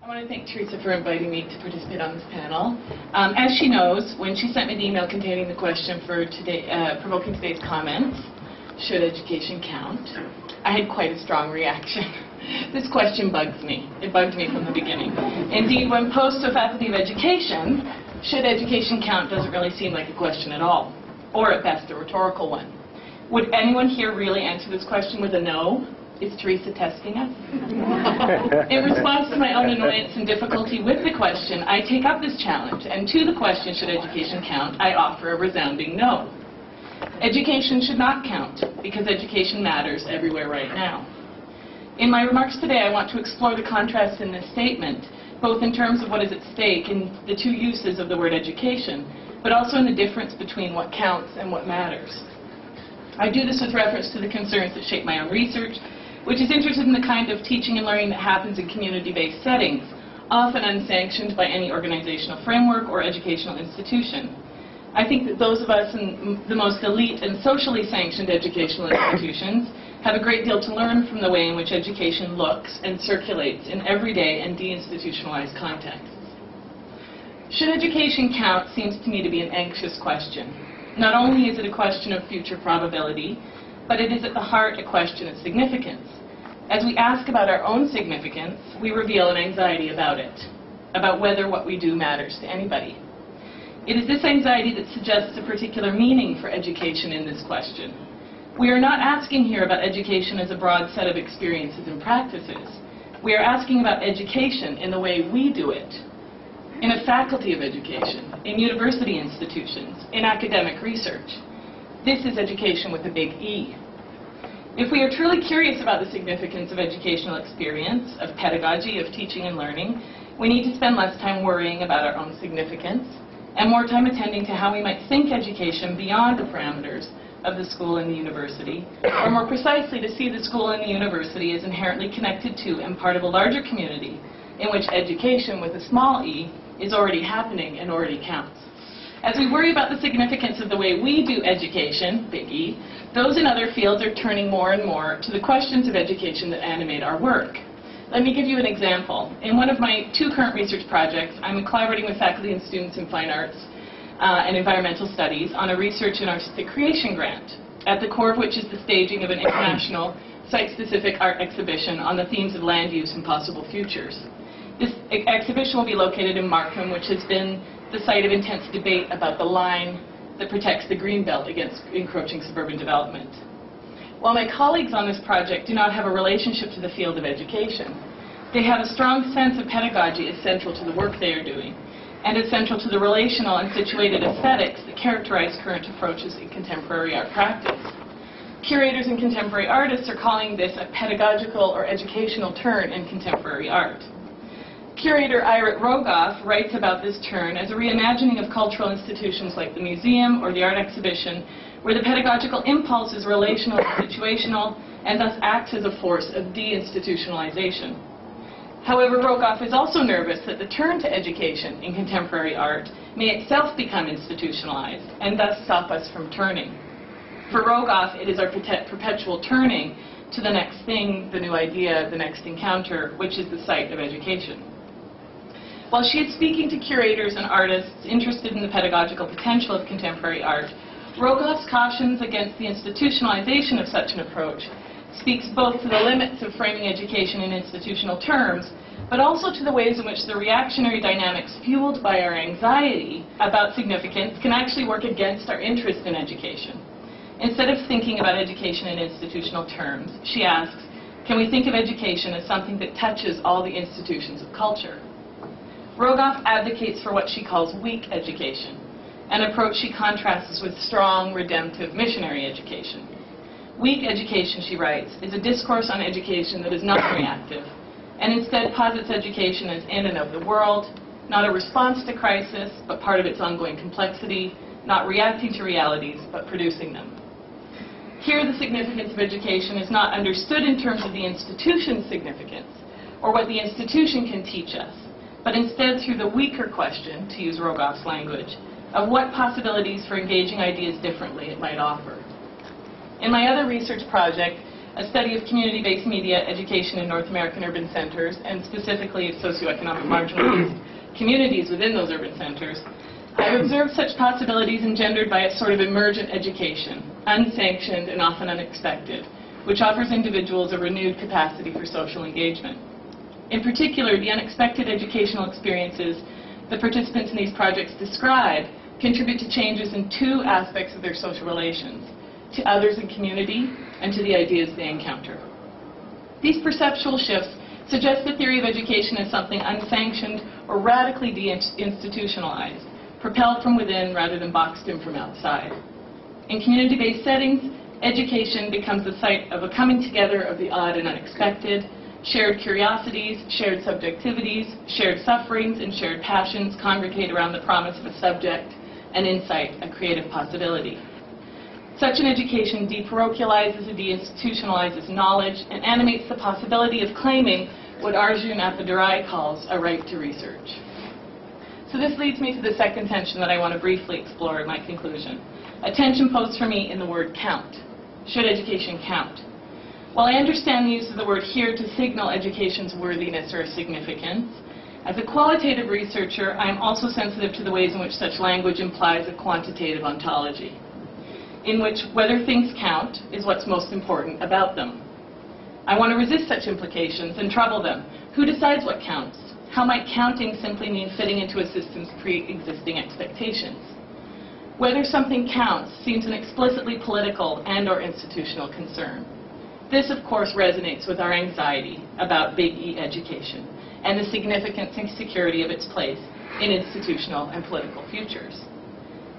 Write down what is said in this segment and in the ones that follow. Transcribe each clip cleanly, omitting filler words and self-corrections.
I want to thank Teresa for inviting me to participate on this panel. As she knows, when she sent me the email containing the question for today, provoking today's comments, should education count? I had quite a strong reaction. This question bugs me. It bugged me from the beginning. Indeed, when posed to a faculty of education, should education count doesn't really seem like a question at all, or at best a rhetorical one. Would anyone here really answer this question with a no? Is Teresa testing us? In response to my own annoyance and difficulty with the question, I take up this challenge, and to the question, should education count, I offer a resounding no. Education should not count, because education matters everywhere right now. In my remarks today, I want to explore the contrast in this statement, both in terms of what is at stake in the two uses of the word education, but also in the difference between what counts and what matters. I do this with reference to the concerns that shape my own research, which is interested in the kind of teaching and learning that happens in community-based settings, often unsanctioned by any organizational framework or educational institution. I think that those of us in the most elite and socially sanctioned educational institutions have a great deal to learn from the way in which education looks and circulates in everyday and deinstitutionalized contexts. Should education count seems to me to be an anxious question. Not only is it a question of future probability, but it is at the heart a question of significance. As we ask about our own significance, we reveal an anxiety about it, about whether what we do matters to anybody. It is this anxiety that suggests a particular meaning for education in this question. We are not asking here about education as a broad set of experiences and practices. We are asking about education in the way we do it, in a faculty of education, in university institutions, in academic research. This is education with a big E. If we are truly curious about the significance of educational experience, of pedagogy, of teaching and learning, we need to spend less time worrying about our own significance and more time attending to how we might think education beyond the parameters of the school and the university, or more precisely to see the school and the university as inherently connected to and part of a larger community in which education with a small e is already happening and already counts. As we worry about the significance of the way we do education, big E, those in other fields are turning more and more to the questions of education that animate our work. Let me give you an example. In one of my two current research projects, I'm collaborating with faculty and students in fine arts and environmental studies on a research and artistic creation grant, at the core of which is the staging of an international site-specific art exhibition on the themes of land use and possible futures. This exhibition will be located in Markham, which has been the site of intense debate about the line that protects the greenbelt against encroaching suburban development. While my colleagues on this project do not have a relationship to the field of education, they have a strong sense of pedagogy as central to the work they are doing, and as central to the relational and situated aesthetics that characterize current approaches in contemporary art practice. Curators and contemporary artists are calling this a pedagogical or educational turn in contemporary art. Curator Irit Rogoff writes about this turn as a reimagining of cultural institutions like the museum or the art exhibition, where the pedagogical impulse is relational and situational, and thus acts as a force of deinstitutionalization. However, Rogoff is also nervous that the turn to education in contemporary art may itself become institutionalized, and thus stop us from turning. For Rogoff, it is our perpetual turning to the next thing, the new idea, the next encounter, which is the site of education. While she is speaking to curators and artists interested in the pedagogical potential of contemporary art, Rogoff's cautions against the institutionalization of such an approach speaks both to the limits of framing education in institutional terms, but also to the ways in which the reactionary dynamics fueled by our anxiety about significance can actually work against our interest in education. Instead of thinking about education in institutional terms, she asks, can we think of education as something that touches all the institutions of culture? Rogoff advocates for what she calls weak education, an approach she contrasts with strong, redemptive, missionary education. Weak education, she writes, is a discourse on education that is not reactive, and instead posits education as in and of the world, not a response to crisis, but part of its ongoing complexity, not reacting to realities, but producing them. Here, the significance of education is not understood in terms of the institution's significance, or what the institution can teach us, but instead through the weaker question, to use Rogoff's language, of what possibilities for engaging ideas differently it might offer. In my other research project, a study of community-based media education in North American urban centers, and specifically of socioeconomic marginalized communities within those urban centers, I've observed such possibilities engendered by a sort of emergent education, unsanctioned and often unexpected, which offers individuals a renewed capacity for social engagement. In particular, the unexpected educational experiences the participants in these projects describe contribute to changes in two aspects of their social relations, to others in community and to the ideas they encounter. These perceptual shifts suggest the theory of education as something unsanctioned or radically de-institutionalized, propelled from within rather than boxed in from outside. In community-based settings, education becomes the site of a coming together of the odd and unexpected, shared curiosities, shared subjectivities, shared sufferings, and shared passions congregate around the promise of a subject, an insight, a creative possibility. Such an education deparochializes and deinstitutionalizes knowledge and animates the possibility of claiming what Arjun Appadurai calls a right to research. So this leads me to the second tension that I want to briefly explore in my conclusion. A tension posed for me in the word count. Should education count? While I understand the use of the word here to signal education's worthiness or significance, as a qualitative researcher, I am also sensitive to the ways in which such language implies a quantitative ontology, in which whether things count is what's most important about them. I want to resist such implications and trouble them. Who decides what counts? How might counting simply mean fitting into a system's pre-existing expectations? Whether something counts seems an explicitly political and/or institutional concern. This, of course, resonates with our anxiety about big E education and the significance and security of its place in institutional and political futures.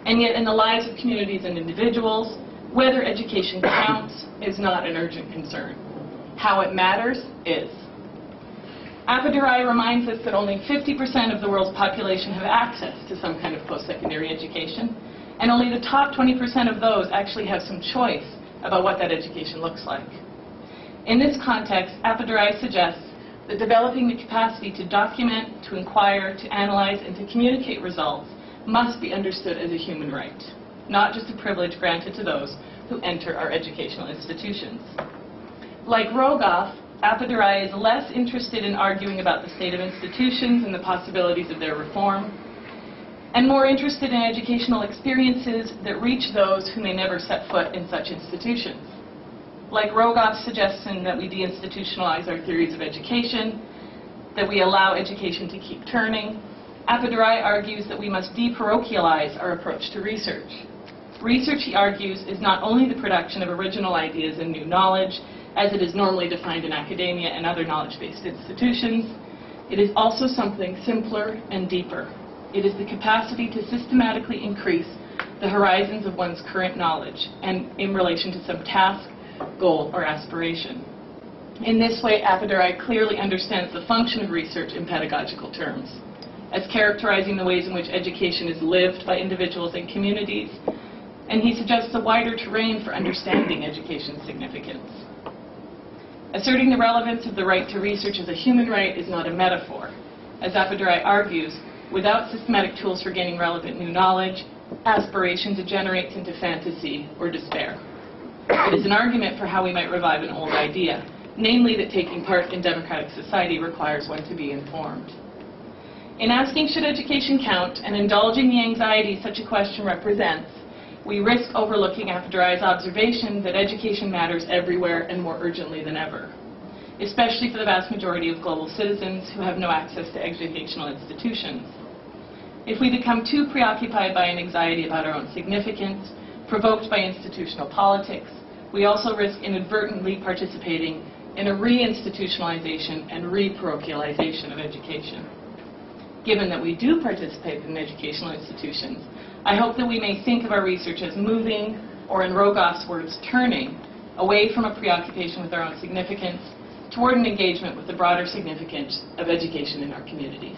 And yet, in the lives of communities and individuals, whether education counts is not an urgent concern. How it matters is. Appadurai reminds us that only 50% of the world's population have access to some kind of post-secondary education, and only the top 20% of those actually have some choice about what that education looks like. In this context, Appadurai suggests that developing the capacity to document, to inquire, to analyze, and to communicate results must be understood as a human right, not just a privilege granted to those who enter our educational institutions. Like Rogoff, Appadurai is less interested in arguing about the state of institutions and the possibilities of their reform, and more interested in educational experiences that reach those who may never set foot in such institutions. Like Rogoff's suggestion that we deinstitutionalize our theories of education, that we allow education to keep turning, Appadurai argues that we must deparochialize our approach to research. Research, he argues, is not only the production of original ideas and new knowledge, as it is normally defined in academia and other knowledge-based institutions, it is also something simpler and deeper. It is the capacity to systematically increase the horizons of one's current knowledge and in relation to some task, goal, or aspiration. In this way, Appadurai clearly understands the function of research in pedagogical terms, as characterizing the ways in which education is lived by individuals and communities, and he suggests a wider terrain for understanding education's significance. Asserting the relevance of the right to research as a human right is not a metaphor. As Appadurai argues, without systematic tools for gaining relevant new knowledge, aspiration degenerates into fantasy or despair. It is an argument for how we might revive an old idea, namely that taking part in democratic society requires one to be informed. In asking should education count and indulging the anxiety such a question represents, we risk overlooking Appadurai's observation that education matters everywhere and more urgently than ever, especially for the vast majority of global citizens who have no access to educational institutions. If we become too preoccupied by an anxiety about our own significance, provoked by institutional politics, we also risk inadvertently participating in a re-institutionalization and re-parochialization of education. Given that we do participate in educational institutions, I hope that we may think of our research as moving, or in Rogoff's words, turning, away from a preoccupation with our own significance toward an engagement with the broader significance of education in our communities.